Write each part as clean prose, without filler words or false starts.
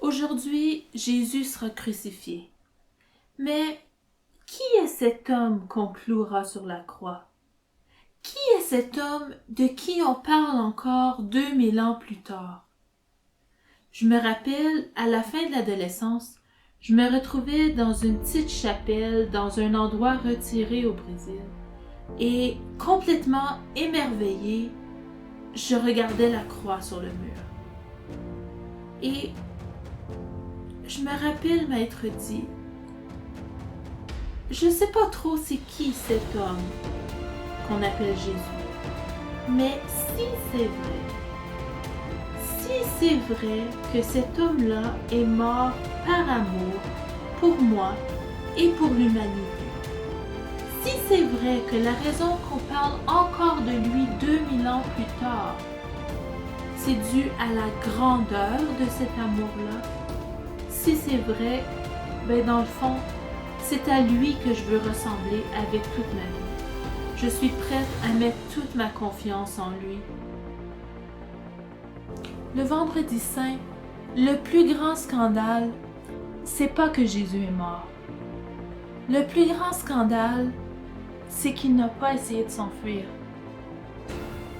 Aujourd'hui, Jésus sera crucifié. Mais qui est cet homme qu'on clouera sur la croix? Qui est cet homme de qui on parle encore 2000 ans plus tard? Je me rappelle, à la fin de l'adolescence, je me retrouvais dans une petite chapelle dans un endroit retiré au Brésil et, complètement émerveillée, je regardais la croix sur le mur. Et je me rappelle m'être dit, je sais pas trop c'est qui cet homme qu'on appelle Jésus, mais si c'est vrai que cet homme-là est mort par amour pour moi et pour l'humanité, si c'est vrai que la raison qu'on parle encore de lui 2000 ans plus tard, c'est dû à la grandeur de cet amour-là, si c'est vrai, ben dans le fond, c'est à lui que je veux ressembler avec toute ma vie. Je suis prête à mettre toute ma confiance en lui. Le vendredi saint, le plus grand scandale, c'est pas que Jésus est mort. Le plus grand scandale, c'est qu'il n'a pas essayé de s'enfuir.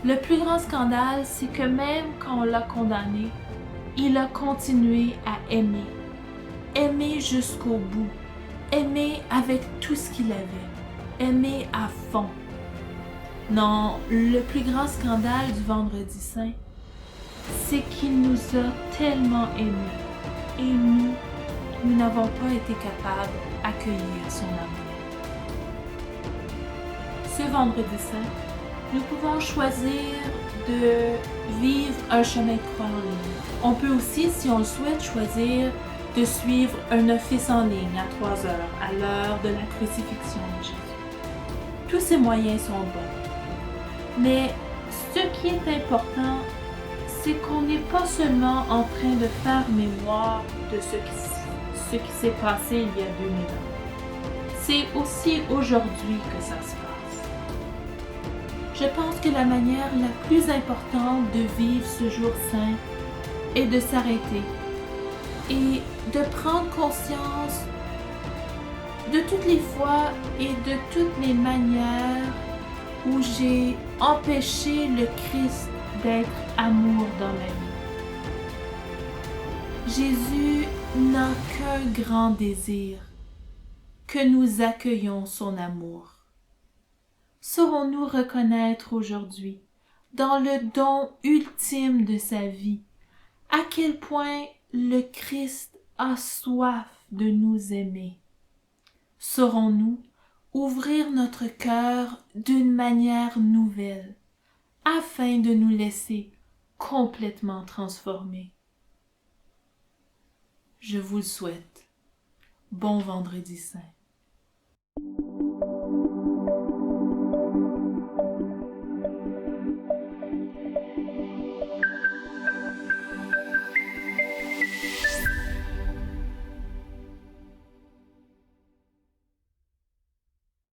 Le plus grand scandale, c'est que même quand on l'a condamné, il a continué à aimer. Aimer jusqu'au bout. Aimer avec tout ce qu'il avait. Aimer à fond. Non, le plus grand scandale du vendredi saint, c'est qu'il nous a tellement aimés. Et nous n'avons pas été capables d'accueillir son amour. Ce vendredi saint, nous pouvons choisir de vivre un chemin de croix en ligne. On peut aussi, si on le souhaite, choisir de suivre un office en ligne à 3 heures, à l'heure de la crucifixion de Jésus. Tous ces moyens sont bons. Mais ce qui est important, c'est qu'on n'est pas seulement en train de faire mémoire de ce qui s'est passé il y a 2000 ans. C'est aussi aujourd'hui que ça se passe. Je pense que la manière la plus importante de vivre ce jour saint est de s'arrêter et de prendre conscience de toutes les fois et de toutes les manières où j'ai empêché le Christ d'être amour dans ma vie. Jésus n'a qu'un grand désir, que nous accueillions son amour. Saurons-nous reconnaître aujourd'hui, dans le don ultime de sa vie, à quel point le Christ a soif de nous aimer? Saurons-nous ouvrir notre cœur d'une manière nouvelle, afin de nous laisser complètement transformer? Je vous le souhaite. Bon vendredi saint.